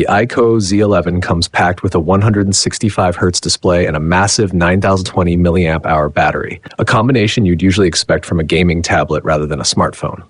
The iQOO Z11 comes packed with a 165Hz display and a massive 9020 mAh battery, a combination you'd usually expect from a gaming tablet rather than a smartphone.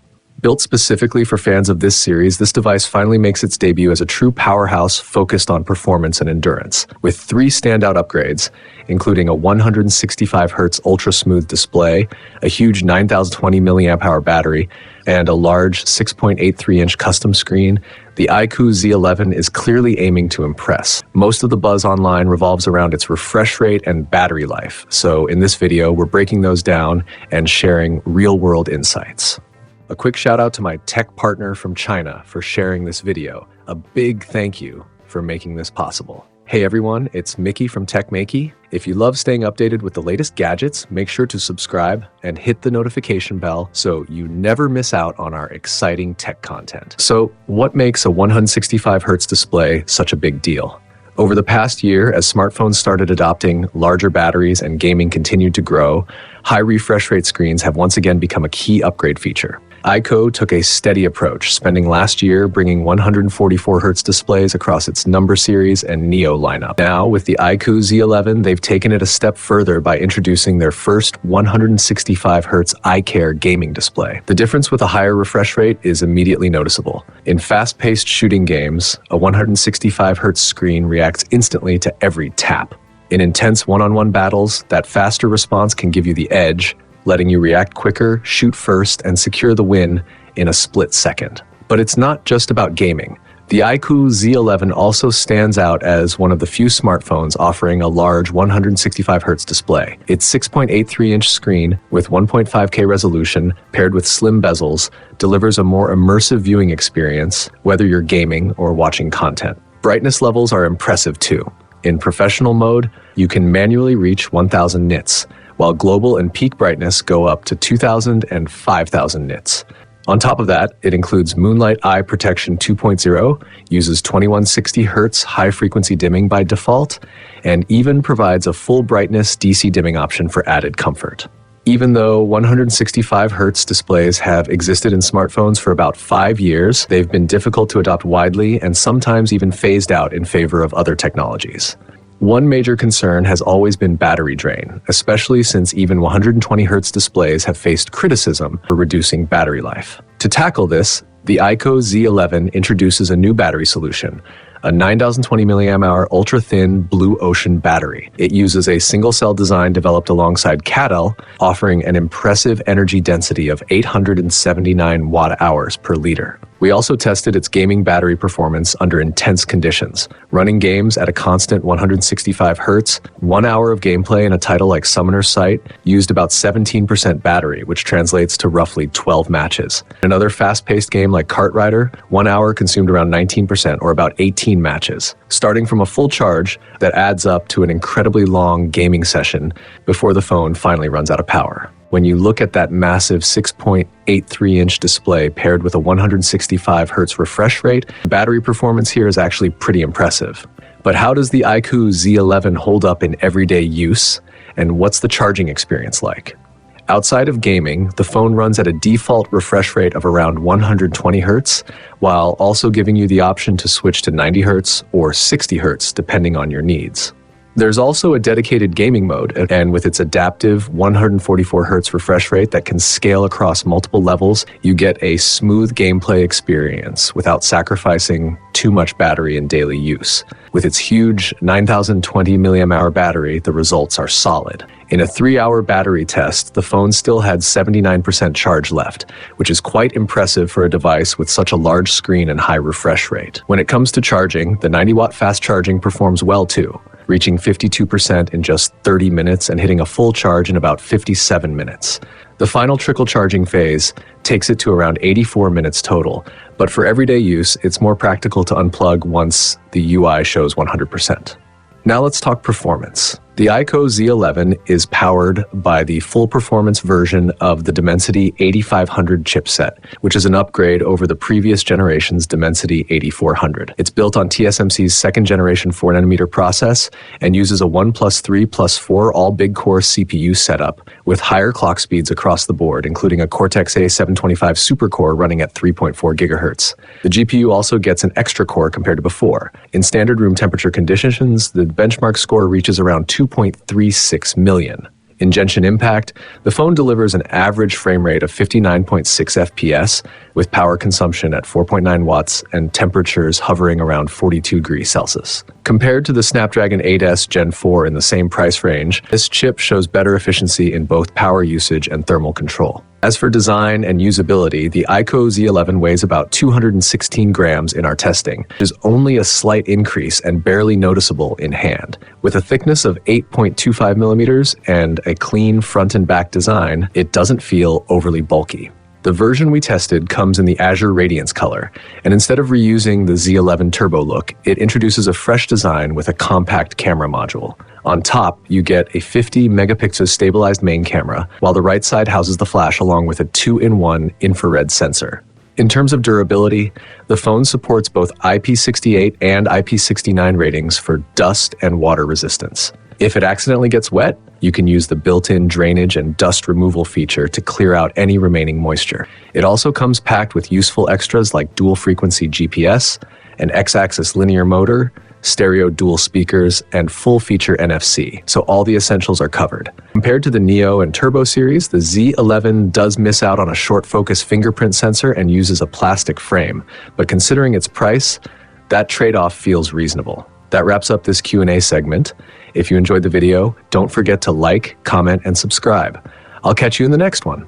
Built specifically for fans of this series, this device finally makes its debut as a true powerhouse focused on performance and endurance, with 3 standout upgrades, including a 165Hz ultra-smooth display, a huge 9020 mAh battery, and a large 6.83-inch custom screen. The iQOO Z11 is clearly aiming to impress. Most of the buzz online revolves around its refresh rate and battery life, so in this video, we're breaking those down and sharing real-world insights. A quick shout out to my tech partner from China for sharing this video. A big thank you for making this possible. Hey everyone, it's Maiky from techmaiky. If you love staying updated with the latest gadgets, make sure to subscribe and hit the notification bell so you never miss out on our exciting tech content. So, what makes a 165Hz display such a big deal? Over the past year, as smartphones started adopting larger batteries and gaming continued to grow, high refresh rate screens have once again become a key upgrade feature. iQOO took a steady approach, spending last year bringing 144Hz displays across its Number series and Neo lineup. Now, with the iQOO Z11, they've taken it a step further by introducing their first 165Hz iCare gaming display. The difference with a higher refresh rate is immediately noticeable. In fast-paced shooting games, a 165Hz screen reacts instantly to every tap. In intense one-on-one battles, that faster response can give you the edge, letting you react quicker, shoot first, and secure the win in a split second. But it's not just about gaming. The iQOO Z11 also stands out as one of the few smartphones offering a large 165Hz display. Its 6.83-inch screen with 1.5K resolution paired with slim bezels delivers a more immersive viewing experience, whether you're gaming or watching content. Brightness levels are impressive too. In professional mode, you can manually reach 1000 nits, while global and peak brightness go up to 2000 and 5000 nits. On top of that, it includes Moonlight Eye Protection 2.0, uses 2160Hz high-frequency dimming by default, and even provides a full brightness DC dimming option for added comfort. Even though 165Hz displays have existed in smartphones for about 5 years, they've been difficult to adopt widely and sometimes even phased out in favor of other technologies. One major concern has always been battery drain, especially since even 120Hz displays have faced criticism for reducing battery life. To tackle this, the iQOO Z11 introduces a new battery solution, a 9020 mAh ultra-thin Blue Ocean battery. It uses a single-cell design developed alongside CATL, offering an impressive energy density of 879 watt-hours per liter. We also tested its gaming battery performance under intense conditions. Running games at a constant 165Hz, 1 hour of gameplay in a title like Summoner's Sight used about 17% battery, which translates to roughly 12 matches. In another fast-paced game like Kart Rider, 1 hour consumed around 19% or about 18 matches. Starting from a full charge, that adds up to an incredibly long gaming session before the phone finally runs out of power. When you look at that massive 6.83-inch display paired with a 165Hz refresh rate, battery performance here is actually pretty impressive. But how does the iQOO Z11 hold up in everyday use, and what's the charging experience like? Outside of gaming, the phone runs at a default refresh rate of around 120Hz, while also giving you the option to switch to 90Hz or 60Hz depending on your needs. There's also a dedicated gaming mode, and with its adaptive 144Hz refresh rate that can scale across multiple levels, you get a smooth gameplay experience without sacrificing too much battery in daily use. With its huge 9020 mAh battery, the results are solid. In a 3-hour battery test, the phone still had 79% charge left, which is quite impressive for a device with such a large screen and high refresh rate. When it comes to charging, the 90-watt fast charging performs well too, reaching 52% in just 30 minutes and hitting a full charge in about 57 minutes. The final trickle charging phase takes it to around 84 minutes total, but for everyday use, it's more practical to unplug once the UI shows 100%. Now let's talk performance. The iQOO Z11 is powered by the full-performance version of the Dimensity 8500 chipset, which is an upgrade over the previous generation's Dimensity 8400. It's built on TSMC's second-generation 4nm process and uses a 1+3+4 all-big-core CPU setup with higher clock speeds across the board, including a Cortex-A725 supercore running at 3.4 GHz. The GPU also gets an extra core compared to before. In standard room temperature conditions, the benchmark score reaches around 2.36 million. In Genshin Impact, the phone delivers an average frame rate of 59.6 FPS with power consumption at 4.9 watts and temperatures hovering around 42 degrees Celsius. Compared to the Snapdragon 8S Gen 4 in the same price range, this chip shows better efficiency in both power usage and thermal control. As for design and usability, the iQOO Z11 weighs about 216 grams in our testing, which is only a slight increase and barely noticeable in hand. With a thickness of 8.25 millimeters and a clean front and back design, it doesn't feel overly bulky. The version we tested comes in the Azure Radiance color, and instead of reusing the Z11 Turbo look, it introduces a fresh design with a compact camera module. On top, you get a 50 megapixel stabilized main camera, while the right side houses the flash along with a 2-in-1 infrared sensor. In terms of durability, the phone supports both IP68 and IP69 ratings for dust and water resistance. If it accidentally gets wet, you can use the built-in drainage and dust removal feature to clear out any remaining moisture. It also comes packed with useful extras like dual-frequency GPS, an X-axis linear motor, stereo dual speakers, and full-feature NFC, so all the essentials are covered. Compared to the Neo and Turbo series, the Z11 does miss out on a short-focus fingerprint sensor and uses a plastic frame, but considering its price, that trade-off feels reasonable. That wraps up this Q&A segment. If you enjoyed the video, don't forget to like, comment, and subscribe. I'll catch you in the next one.